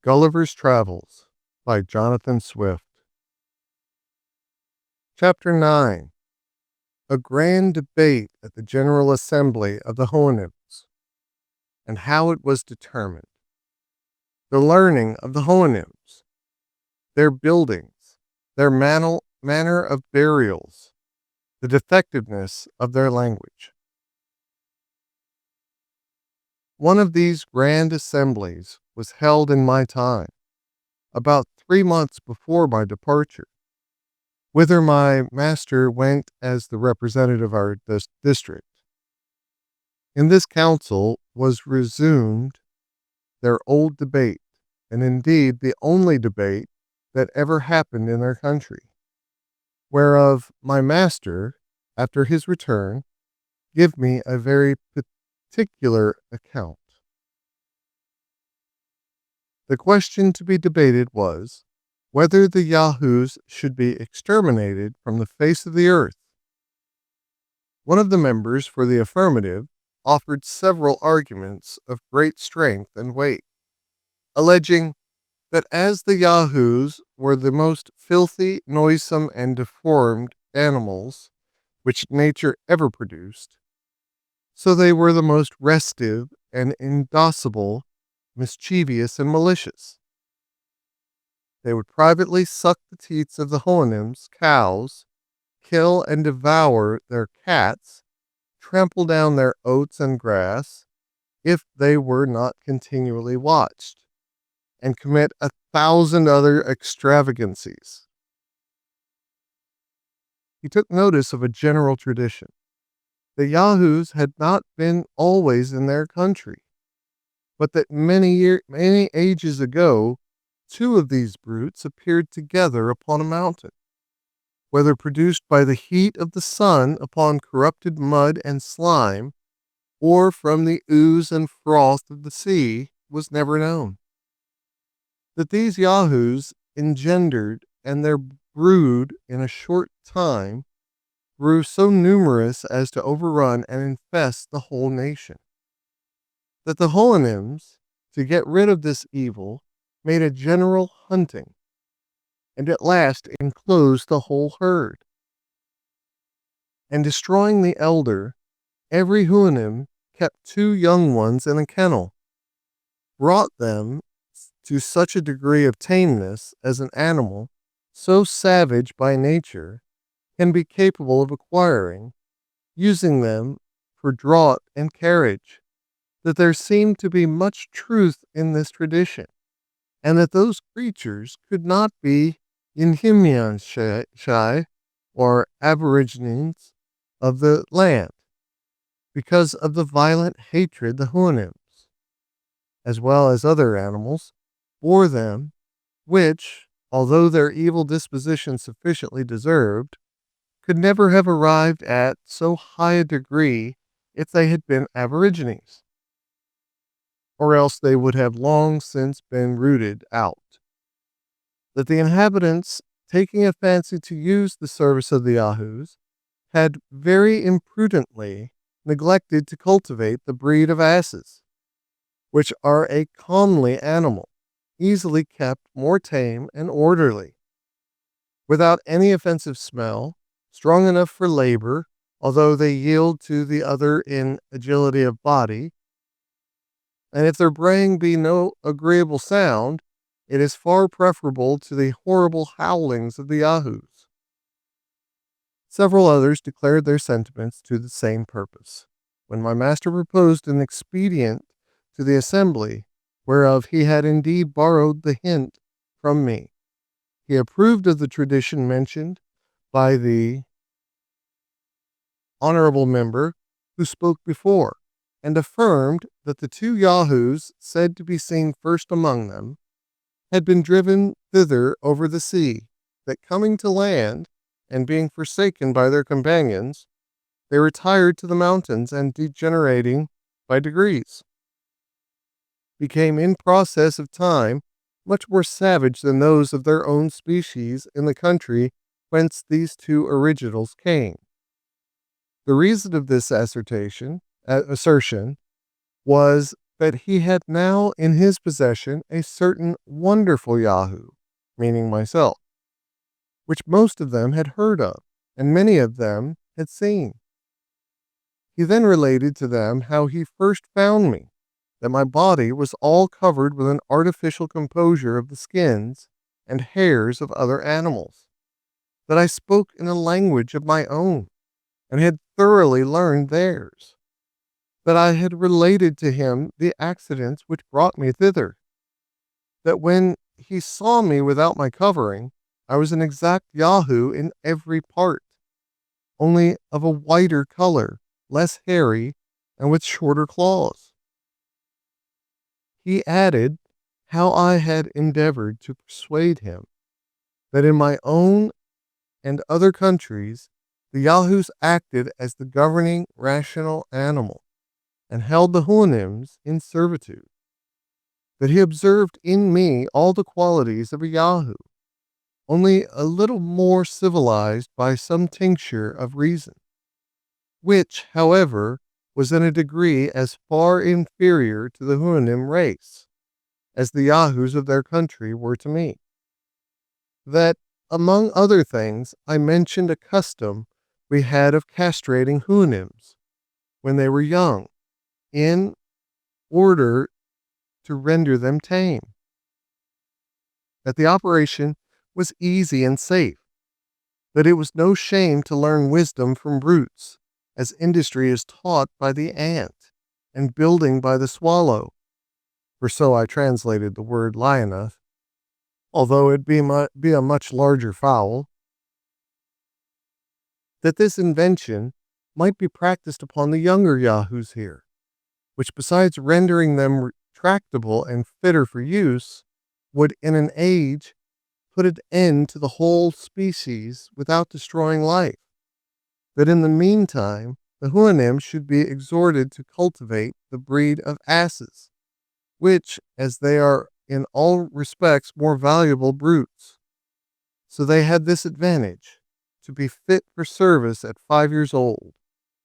Gulliver's Travels by Johnathan Swift. Chapter 9. A grand debate at the General Assembly of the Houyhnhnms, and how it was determined. The learning of the Houyhnhnms, their buildings, their manner of burials, the defectiveness of their language. One of these grand assemblies was held in my time, about 3 months before my departure, whither my master went as the representative of our district. In this council was resumed their old debate, and indeed the only debate that ever happened in their country, whereof my master, after his return, gave me a very particular account. The question to be debated was, whether the Yahoos should be exterminated from the face of the earth. One of the members for the affirmative offered several arguments of great strength and weight, alleging that as the Yahoos were the most filthy, noisome, and deformed animals which nature ever produced, so they were the most restive and indocible, mischievous, and malicious. They would privately suck the teats of the Houyhnhnms cows, kill and devour their cats, trample down their oats and grass, if they were not continually watched, and commit 1,000 other extravagancies. He took notice of a general tradition. The Yahoos had not been always in their country, but that many ages ago, 2 of these brutes appeared together upon a mountain, whether produced by the heat of the sun upon corrupted mud and slime, or from the ooze and froth of the sea, was never known. That these Yahoos engendered, and their brood in a short time grew so numerous as to overrun and infest the whole nation. That the Houyhnhnms, to get rid of this evil, made a general hunting, and at last enclosed the whole herd. And destroying the elder, every Houyhnhnm kept 2 young ones in a kennel, brought them to such a degree of tameness as an animal, so savage by nature, can be capable of acquiring, using them for draught and carriage, that there seemed to be much truth in this tradition, and that those creatures could not be inhabited or aborigines of the land, because of the violent hatred the Houyhnhnms, as well as other animals, bore them, which, although their evil disposition sufficiently deserved, could never have arrived at so high a degree if they had been aborigines, or else they would have long since been rooted out. That the inhabitants, taking a fancy to use the service of the Yahoos, had very imprudently neglected to cultivate the breed of asses, which are a comely animal, easily kept, more tame and orderly, without any offensive smell, strong enough for labor, although they yield to the other in agility of body, and if their braying be no agreeable sound, it is far preferable to the horrible howlings of the Yahoos. Several others declared their sentiments to the same purpose, when my master proposed an expedient to the assembly, whereof he had indeed borrowed the hint from me. He approved of the tradition mentioned by the honorable member who spoke before, and affirmed that the 2 Yahoos said to be seen first among them had been driven thither over the sea, that coming to land, and being forsaken by their companions, they retired to the mountains, and degenerating by degrees, became in process of time much more savage than those of their own species in the country whence these 2 originals came. The reason of this assertion was that he had now in his possession a certain wonderful Yahoo, meaning myself, which most of them had heard of, and many of them had seen. He then related to them how he first found me, that my body was all covered with an artificial composure of the skins and hairs of other animals, that I spoke in a language of my own, and had thoroughly learned theirs, that I had related to him the accidents which brought me thither, that when he saw me without my covering, I was an exact Yahoo in every part, only of a whiter color, less hairy, and with shorter claws. He added how I had endeavored to persuade him that in my own and other countries the Yahoos acted as the governing rational animal, and held the Houyhnhnms in servitude, that he observed in me all the qualities of a Yahoo, only a little more civilized by some tincture of reason, which, however, was in a degree as far inferior to the Houyhnhnm race as the Yahoos of their country were to me. That, among other things, I mentioned a custom we had of castrating Houyhnhnms when they were young, in order to render them tame. That the operation was easy and safe, that it was no shame to learn wisdom from brutes, as industry is taught by the ant, and building by the swallow, for so I translated the word lioness, although it be a much larger fowl, that this invention might be practiced upon the younger Yahoos here, which besides rendering them tractable and fitter for use, would in an age put an end to the whole species without destroying life. That in the meantime the Houyhnhnms should be exhorted to cultivate the breed of asses, which, as they are in all respects more valuable brutes, so they had this advantage, to be fit for service at 5 years old,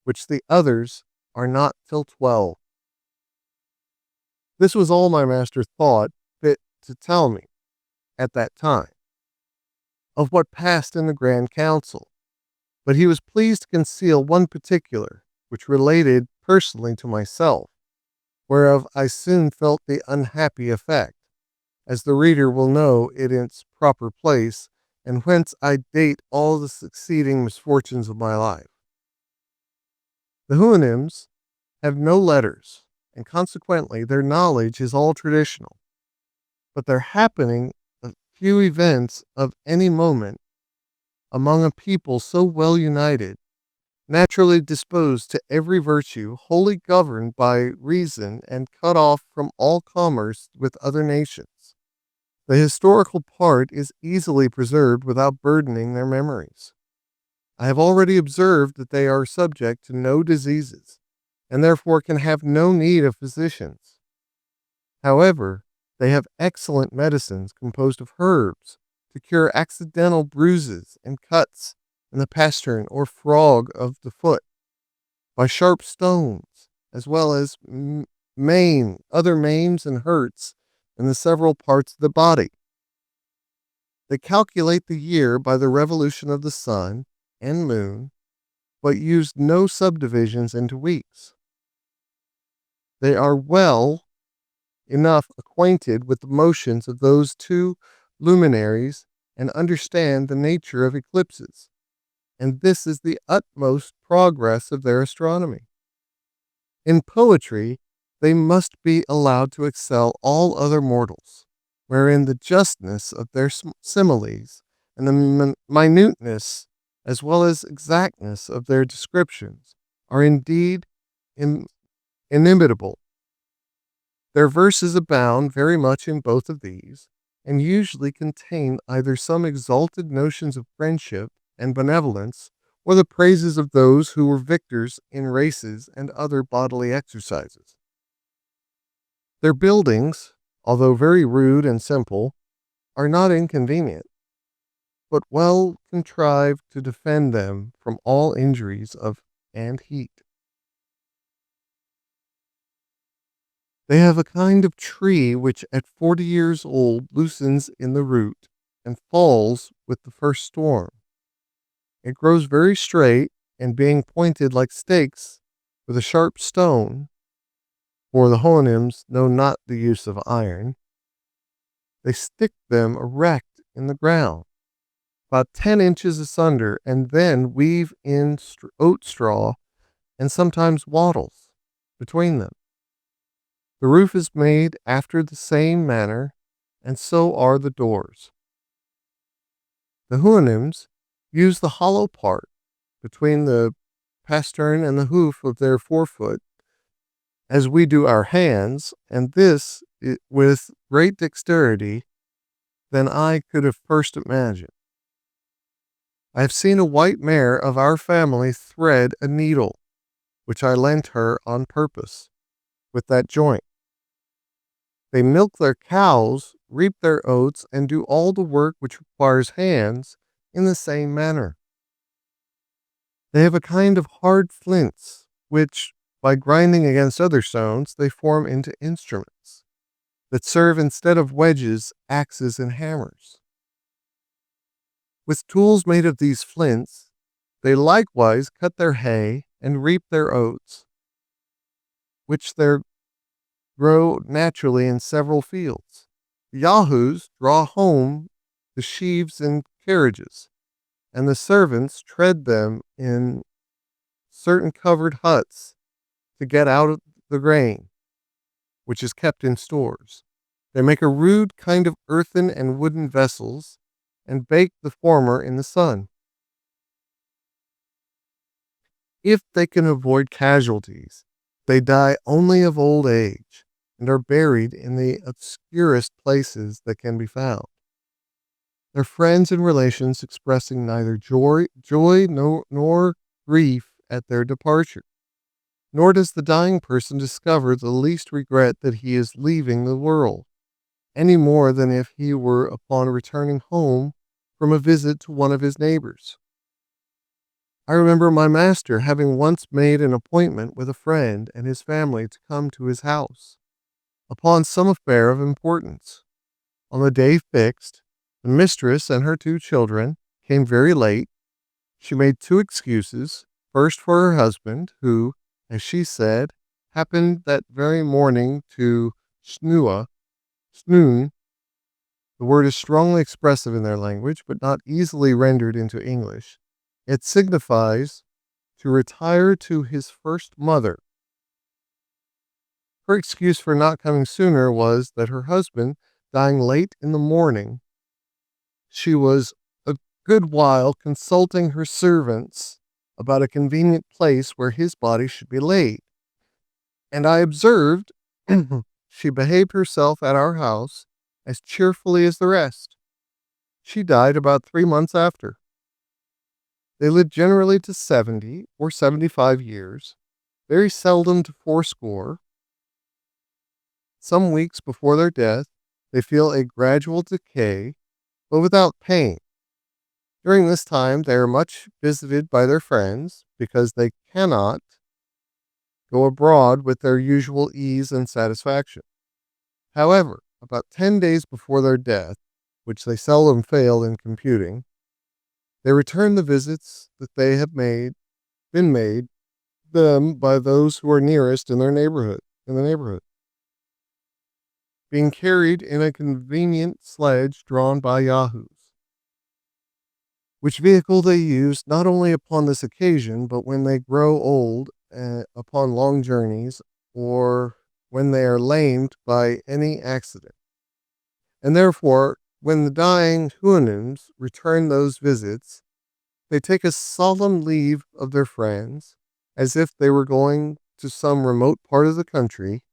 which the others are not till 12. This was all my master thought fit to tell me at that time of what passed in the Grand Council, but he was pleased to conceal one particular, which related personally to myself, whereof I soon felt the unhappy effect, as the reader will know it in its proper place, and whence I date all the succeeding misfortunes of my life. The Houyhnhnms have no letters, and consequently their knowledge is all traditional, but there happening a few events of any moment among a people so well united, naturally disposed to every virtue, wholly governed by reason, and cut off from all commerce with other nations, the historical part is easily preserved without burdening their memories. I have already observed that they are subject to no diseases, and therefore can have no need of physicians. However, they have excellent medicines composed of herbs to cure accidental bruises and cuts in the pastern or frog of the foot, by sharp stones, as well as other maims and hurts in the several parts of the body. They calculate the year by the revolution of the sun and moon, but use no subdivisions into weeks. They are well enough acquainted with the motions of those two luminaries, and understand the nature of eclipses, and this is the utmost progress of their astronomy. In poetry, they must be allowed to excel all other mortals, wherein the justness of their similes, and the minuteness as well as exactness of their descriptions, are indeed inimitable. Their verses abound very much in both of these, and usually contain either some exalted notions of friendship and benevolence, or the praises of those who were victors in races and other bodily exercises. Their buildings, although very rude and simple, are not inconvenient, but well contrived to defend them from all injuries of and heat. They have a kind of tree which at 40 years old loosens in the root and falls with the first storm. It grows very straight, and being pointed like stakes with a sharp stone, for the Houyhnhnms know not the use of iron, they stick them erect in the ground, about 10 inches asunder, and then weave in oat straw and sometimes wattles between them. The roof is made after the same manner, and so are the doors. The Houyhnhnms use the hollow part between the pastern and the hoof of their forefoot, as we do our hands, and this with great dexterity than I could have first imagined. I have seen a white mare of our family thread a needle, which I lent her on purpose, with that joint. They milk their cows, reap their oats, and do all the work which requires hands in the same manner. They have a kind of hard flints, which, by grinding against other stones, they form into instruments that serve instead of wedges, axes, and hammers. With tools made of these flints, they likewise cut their hay and reap their oats, which there grow naturally in several fields. The Yahoos draw home the sheaves in carriages, and the servants tread them in certain covered huts to get out the grain, which is kept in stores. They make a rude kind of earthen and wooden vessels, and bake the former in the sun. If they can avoid casualties, they die only of old age, and are buried in the obscurest places that can be found. Their friends and relations expressing neither joy nor grief at their departure. Nor does the dying person discover the least regret that he is leaving the world, any more than if he were upon returning home from a visit to one of his neighbors. I remember my master having once made an appointment with a friend and his family to come to his house, upon some affair of importance. On the day fixed, the mistress and her 2 children came very late. She made 2 excuses, first for her husband, who, as she said, happened that very morning to snoon. The word is strongly expressive in their language, but not easily rendered into English. It signifies to retire to his first mother. Her excuse for not coming sooner was that her husband, dying late in the morning, she was a good while consulting her servants about a convenient place where his body should be laid. And I observed she behaved herself at our house as cheerfully as the rest. She died about 3 months after. They lived generally to 70 or 75 years, very seldom to 80. Some weeks before their death, they feel a gradual decay, but without pain. During this time, they are much visited by their friends because they cannot go abroad with their usual ease and satisfaction. However, about 10 days before their death, which they seldom fail in computing, they return the visits that they have been made them by those who are nearest in the neighborhood, being carried in a convenient sledge drawn by Yahoos, which vehicle they use not only upon this occasion, but when they grow old, upon long journeys, or when they are lamed by any accident. And therefore, when the dying Houyhnhnms return those visits, they take a solemn leave of their friends, as if they were going to some remote part of the country,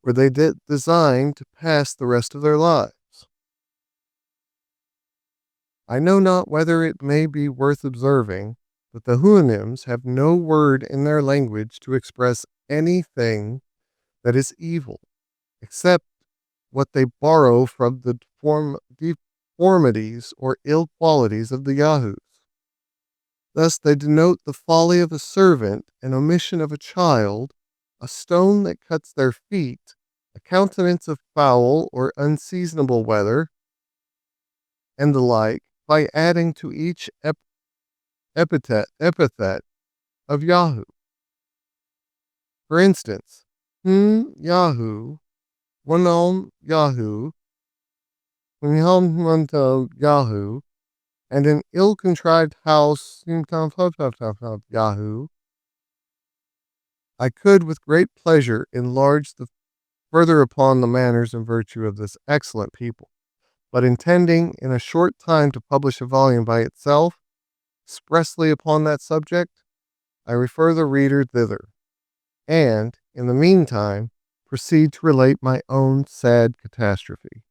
where they design to pass the rest of their lives. I know not whether it may be worth observing, but the Houyhnhnms have no word in their language to express anything that is evil, except what they borrow from the deformities or ill qualities of the Yahoos. Thus they denote the folly of a servant, an omission of a child, a stone that cuts their feet, a countenance of foul or unseasonable weather, and the like, by adding to each epithet of Yahoo. For instance, Yahoo, Houyhnhnms Yahoo, Houyhnhnms Yahoo, and an ill-contrived house Yahoo. I could with great pleasure enlarge further upon the manners and virtue of this excellent people, but intending in a short time to publish a volume by itself, expressly upon that subject, I refer the reader thither, and, in the meantime, proceed to relate my own sad catastrophe.